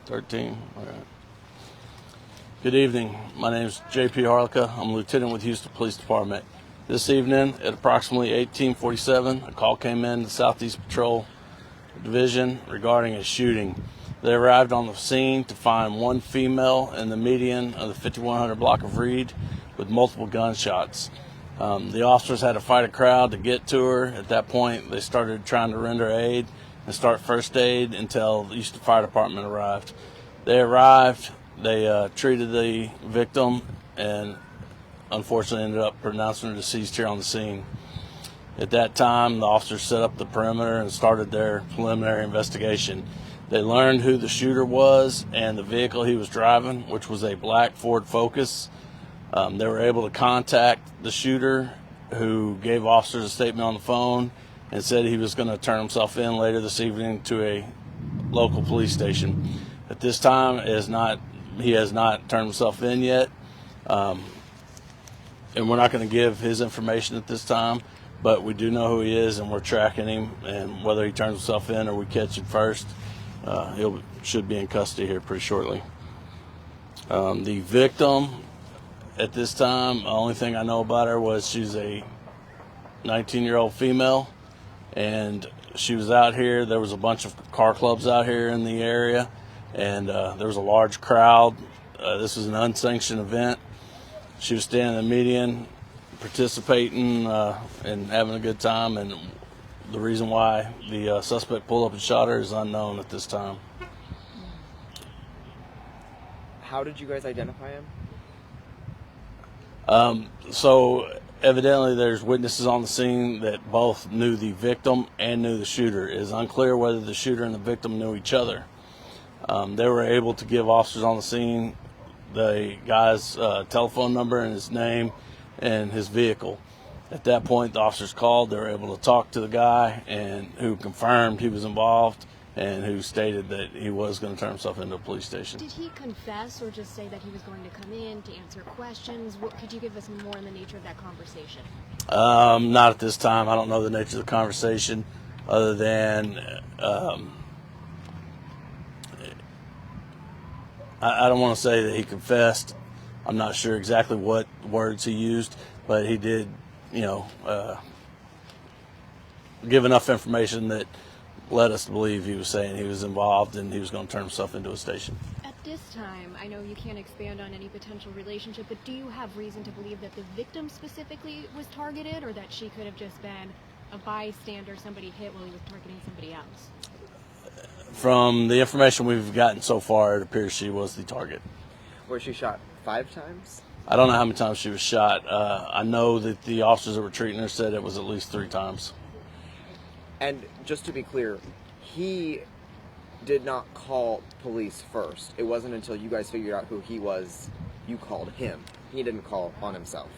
13. All right. Good evening. My name is J.P. Harlica. I'm a lieutenant with Houston Police Department. This evening at approximately 18:47, a call came in to Southeast Patrol Division regarding a shooting. They arrived on the scene to find one female in the median of the 5100 block of Reed with multiple gunshots. The officers had to fight a crowd to get to her. At that point, they started trying to render aid and start first aid until the Houston Fire Department arrived. They arrived, they treated the victim, and unfortunately ended up pronouncing her deceased here on the scene. At that time, the officers set up the perimeter and started their preliminary investigation. They learned who the shooter was and the vehicle he was driving, which was a black Ford Focus. They were able to contact the shooter, who gave officers a statement on the phone and said he was going to turn himself in later this evening to a local police station. At this time, he has not turned himself in yet, and we're not going to give his information at this time, but we do know who he is, and we're tracking him, and whether he turns himself in or we catch him first, should be in custody here pretty shortly. The victim, at this time, the only thing I know about her was she's a 19-year-old female, and she was out here. There was a bunch of car clubs out here in the area, and there was a large crowd. This was an unsanctioned event. She was standing in the median, participating and having a good time, and the reason why the suspect pulled up and shot her is unknown at this time. How did you guys identify him? So evidently there's witnesses on the scene that both knew the victim and knew the shooter. It is unclear whether the shooter and the victim knew each other. They were able to give officers on the scene the guy's telephone number and his name and his vehicle. At that point, the officers called. They were able to talk to the guy, and who confirmed he was involved and who stated that he was going to turn himself into a police station. Did he confess or just say that he was going to come in to answer questions? What, could you give us more on the nature of that conversation? Not at this time. I don't know the nature of the conversation, other than I don't want to say that he confessed. I'm not sure exactly what words he used, but he did, give enough information that led us to believe he was saying he was involved and he was going to turn himself into a station. At this time, I know you can't expand on any potential relationship, but do you have reason to believe that the victim specifically was targeted, or that she could have just been a bystander somebody hit while he was targeting somebody else? From the information we've gotten so far, it appears she was the target. Was she shot 5 times? I don't know how many times she was shot. I know that the officers that were treating her said it was at least 3 times. And just to be clear, he did not call police first. It wasn't until you guys figured out who he was, you called him. He didn't call on himself.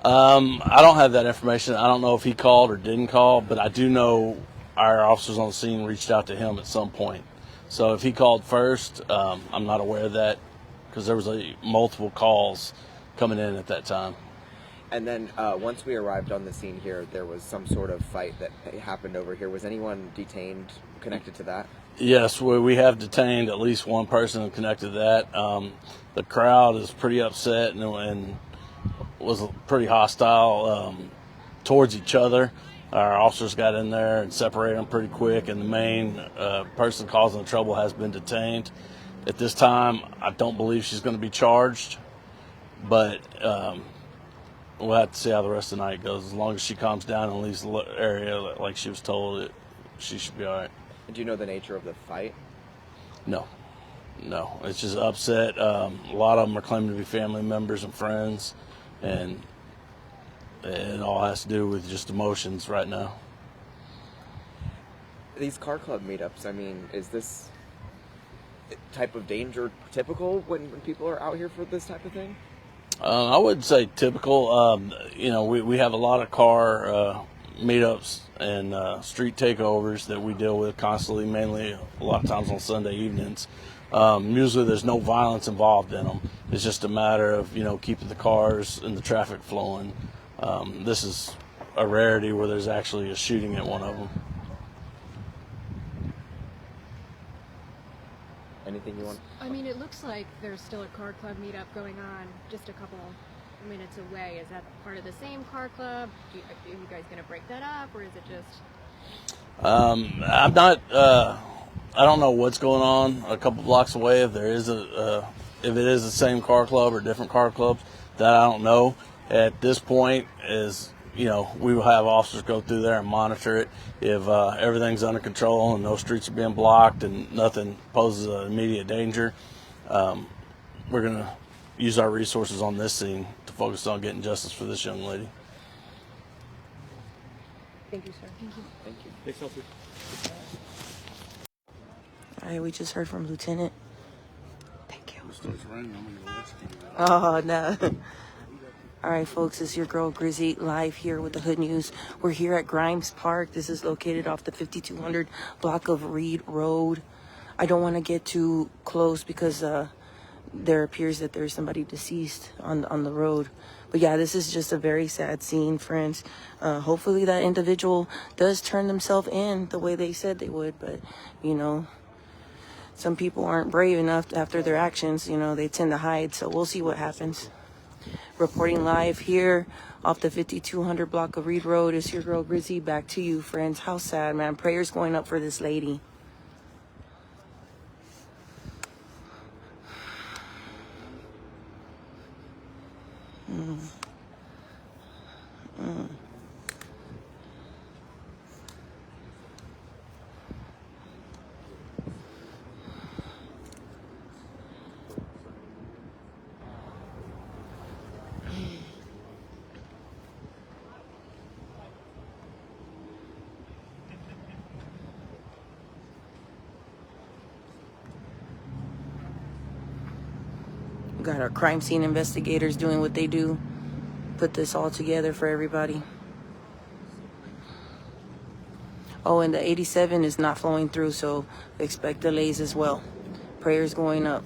I don't have that information. I don't know if he called or didn't call, but I do know our officers on the scene reached out to him at some point. So if he called first, I'm not aware of that, because there was multiple calls coming in at that time. And then once we arrived on the scene here, there was some sort of fight that happened over here. Was anyone detained connected to that? Yes, we have detained at least one person connected to that. The crowd is pretty upset and was pretty hostile towards each other. Our officers got in there and separated them pretty quick, and the main person causing the trouble has been detained. At this time, I don't believe she's going to be charged, but we'll have to see how the rest of the night goes. As long as she calms down and leaves the area like she was told, she should be all right. Do you know the nature of the fight? No. It's just upset. A lot of them are claiming to be family members and friends, and it all has to do with just emotions right now. These car club meetups, I mean, is this type of danger typical when people are out here for this type of thing? I wouldn't say typical. We have a lot of car meetups and street takeovers that we deal with constantly, mainly a lot of times on Sunday evenings. Usually there's no violence involved in them. It's just a matter of, keeping the cars and the traffic flowing. This is a rarity where there's actually a shooting at one of them. Anything you want? I mean, it looks like there's still a car club meetup going on just a couple minutes away. Is that part of the same car club? Are you guys going to break that up, or is it just... I'm not. I don't know what's going on a couple blocks away. If there is if it is the same car club or different car clubs, that I don't know. At this point, we will have officers go through there and monitor it. If everything's under control and no streets are being blocked and nothing poses an immediate danger, we're gonna use our resources on this scene to focus on getting justice for this young lady. Thank you, sir. Thank you. Thank you. Thanks, Elsie. All right, we just heard from Lieutenant. Thank you. Starts raining, I'm gonna go rescue you. Oh, no. All right, folks, it's your girl Grizzy live here with the Hood News. We're here at Grimes Park. This is located off the 5200 block of Reed Road. I don't want to get too close because there appears that there's somebody deceased on the road. But yeah, this is just a very sad scene, friends. Hopefully that individual does turn themselves in the way they said they would. But, some people aren't brave enough after their actions. They tend to hide. So we'll see what happens. Reporting live here off the 5200 block of Reed Road is your girl Grizzy. Back to you, friends. How sad, man. Prayers going up for this lady. We got our crime scene investigators doing what they do. Put this all together for everybody. Oh, and the 87 is not flowing through, so expect delays as well. Prayers going up.